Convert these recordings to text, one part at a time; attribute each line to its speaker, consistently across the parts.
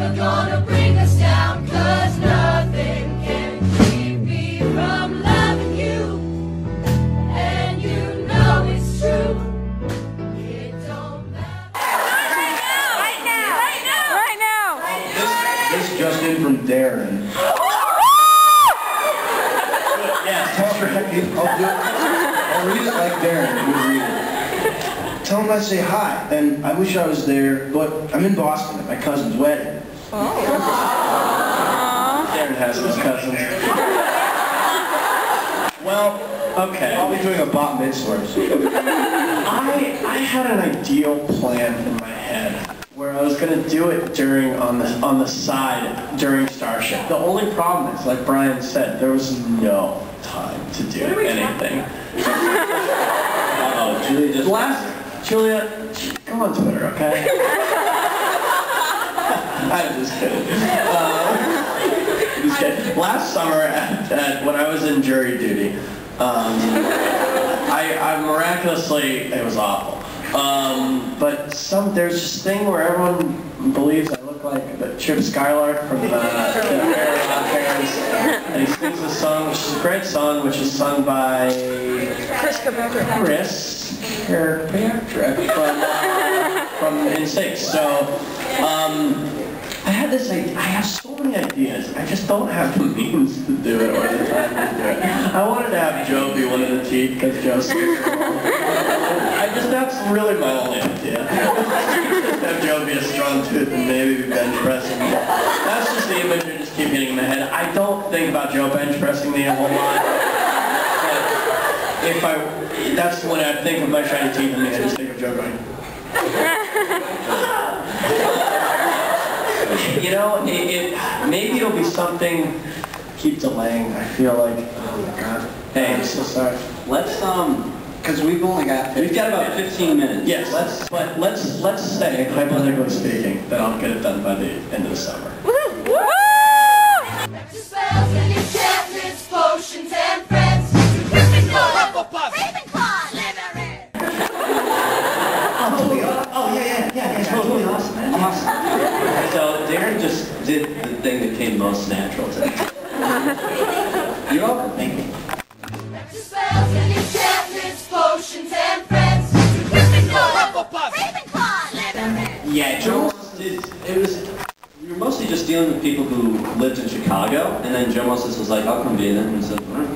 Speaker 1: never gonna bring us down, 'cause nothing can keep me from loving you. And you know it's true. It don't matter.
Speaker 2: Right now!
Speaker 3: This just in from Darren. Yeah, I'll read it like Darren. You read it. Tell him I say hi, and I wish I was there, but I'm in Boston at my cousin's wedding. Darren has his cousins. Well, okay. I'll be doing a bat mitzvah. I had an ideal plan in my head where I was going to do it on the side during Starship. The only problem is, like Brian said, there was no time to do anything. Uh-oh, Julia just... Julia, go on Twitter, okay? I'm just kidding. Last summer, when I was in jury duty, I miraculously, it was awful. But there's this thing where everyone believes I look like the Chip Skylark from the Parents, and he sings a song, which is a great song, which is sung by Chris Kirkpatrick from NSYNC. So I had this idea. I have so many ideas. I just don't have the means to do it or the time to do it. I wanted to have Joe be one of the teeth because Joe's that's really my only idea. Have Joe be a strong tooth and maybe bench pressing me. That's just the image I just keep getting in my head. I don't think about Joe bench pressing me a whole lot. But that's when I think of my shiny teeth and I just think of Joe going. You know, maybe it'll be something. Keep delaying. I feel like, oh my God. Hey, I'm so sorry. Let's because we've got about 15 minutes. Yes. Let's say, hypothetically speaking, that I'll get it done by the end of the summer.
Speaker 1: Spells and enchantments, potions and friends.
Speaker 3: Totally awesome. So Darren just did the thing that came most natural to me. You're welcome. Thank you.
Speaker 1: Spells and enchantments, potions and friends.
Speaker 3: Yeah, Joe we were mostly just dealing with people who lived in Chicago, and then Joe Moses was like, I'll come be them, and said, all right.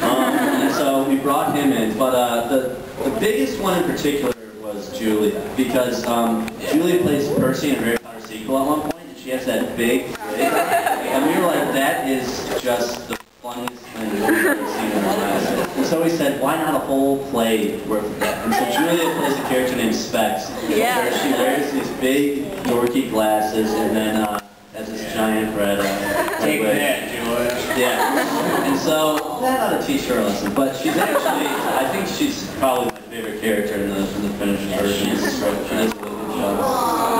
Speaker 3: And so we brought him in, but the biggest one in particular was Julia, because Julia plays Percy in a Harry Potter sequel at one point, and she has that big wig, and we were like, that is just the funniest thing we've ever seen in our lives. And so we said, why not a whole play worth of that? And so Julia plays a character named Specs, where she wears these big, dorky glasses, and then has this giant red
Speaker 4: Take
Speaker 3: wig.
Speaker 4: that, Julia.
Speaker 3: Yeah, and so that ought to teach her a lesson, but she's actually, I think she's probably my favorite character in the finished version of the script. She does a really good job.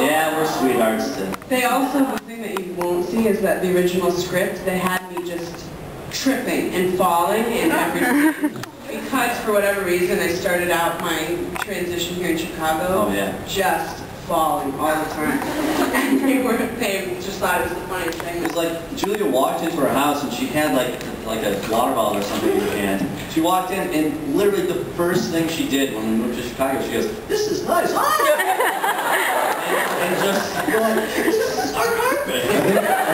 Speaker 3: Yeah, we're sweethearts too.
Speaker 5: They also, the thing that you won't see is that the original script, they had me just tripping and falling in every scene. Because for whatever reason, I started out my transition here in Chicago just falling all the time. And they just thought it was the funniest thing.
Speaker 3: It was like Julia walked into her house and she had like a water bottle or something in her hand. She walked in and literally the first thing she did when we moved to Chicago, she goes, "This is nice, huh?" and just like, "This is our carpet."
Speaker 4: I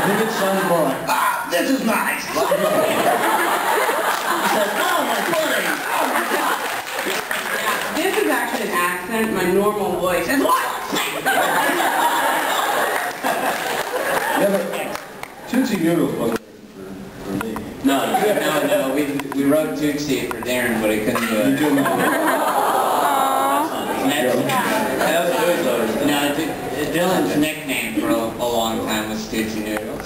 Speaker 4: think it sounds more like, "Ah, this is nice." She said, "Oh my pudding! Oh my God!"
Speaker 5: This is actually an accent, my normal voice. And what?
Speaker 4: Yeah, but Tootsie Noodles wasn't for me.
Speaker 6: No, we wrote Tootsie for Darren, but he couldn't do it.
Speaker 4: You do it.
Speaker 6: No, Dylan's nickname for a long time was Tootsie Noodles.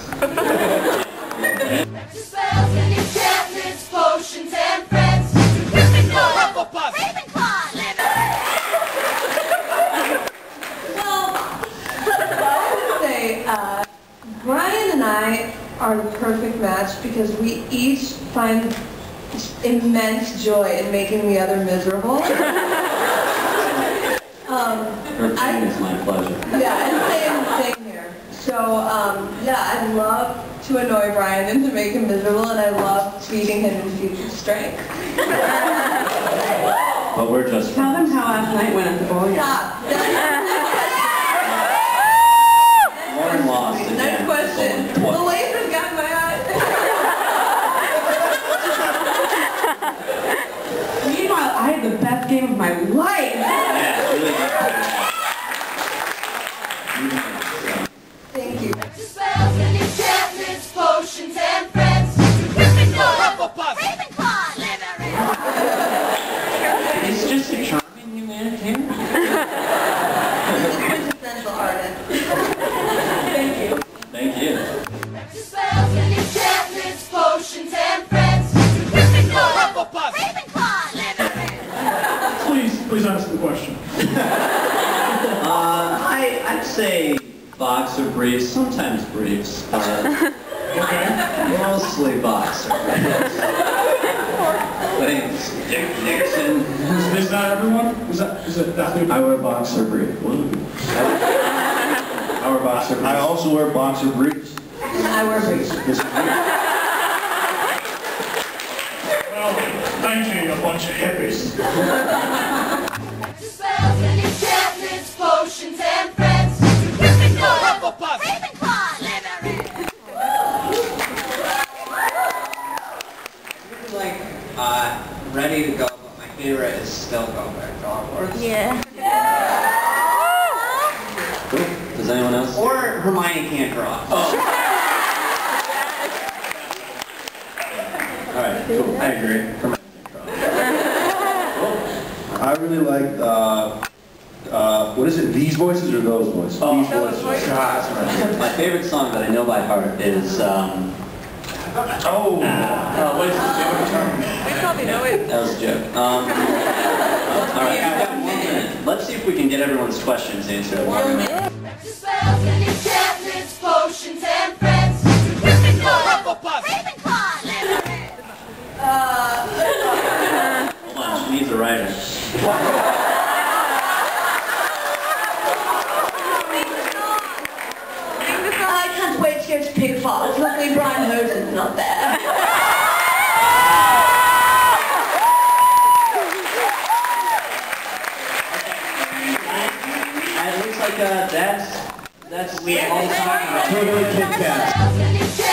Speaker 1: Spells and enchantments, potions and friends.
Speaker 2: Brian and I are the perfect match because we each find immense joy in making the other miserable.
Speaker 3: Her pain is my pleasure.
Speaker 2: Yeah, and same here. So, yeah, I love to annoy Brian and to make him miserable, and I love feeding him future strength.
Speaker 3: But we're just
Speaker 5: Tell them how last night went at the bowling alley.
Speaker 2: Stop.
Speaker 3: Lauren lost again.
Speaker 2: Next question. The laser's got my eye.
Speaker 5: Meanwhile, I had the best game of my life.
Speaker 3: Yeah, it's really good.
Speaker 2: Thank you.
Speaker 1: Spells and enchantments, potions and friends. Gryffindor, Ravenclaw, Slytherin.
Speaker 6: He's just a charming humanitarian.
Speaker 2: Quintessential artist. Thank you.
Speaker 3: Thank you.
Speaker 1: Spells and enchantments, potions and friends. Gryffindor, Ravenclaw, Slytherin.
Speaker 4: Please answer the question.
Speaker 3: I'd say boxer briefs, sometimes briefs, but mostly boxer briefs. Thanks, Dick Nixon.
Speaker 4: Is that everyone? Is that
Speaker 3: I wear boxer briefs. I wear boxer briefs.
Speaker 4: I also wear boxer briefs.
Speaker 2: I wear briefs.
Speaker 4: Well, thank you, a bunch of hippies.
Speaker 1: Spells and enchantments, potions and friends. Gryffindor, Ravenclaw, Slytherin.
Speaker 6: Like, ready to go, but my favorite is still go back to Hogwarts.
Speaker 7: Yeah.
Speaker 3: Cool. Does anyone else?
Speaker 6: Or Hermione can't draw.
Speaker 3: All right, cool. I agree.
Speaker 4: I really like, what is it, these voices or those voices?
Speaker 3: Oh,
Speaker 4: These
Speaker 2: those
Speaker 4: voices.
Speaker 2: voices.
Speaker 3: My favorite song that I know by heart is,
Speaker 4: Oh. What is it?
Speaker 2: We probably know it.
Speaker 3: that was a joke. All right, we've got 1 minute. Let's see if we can get everyone's questions answered. 1 minute.
Speaker 1: Spells and enchantments, potions and friends. Gryffindor, Ravenclaw, Slytherin.
Speaker 3: Hold on, she needs a writer.
Speaker 2: I can't wait to go to Pig Farms. Luckily, Brian Hosen's not there.
Speaker 3: It looks like that's we all talking about.
Speaker 4: Totally Kit Kat.
Speaker 1: Spells and enchantments,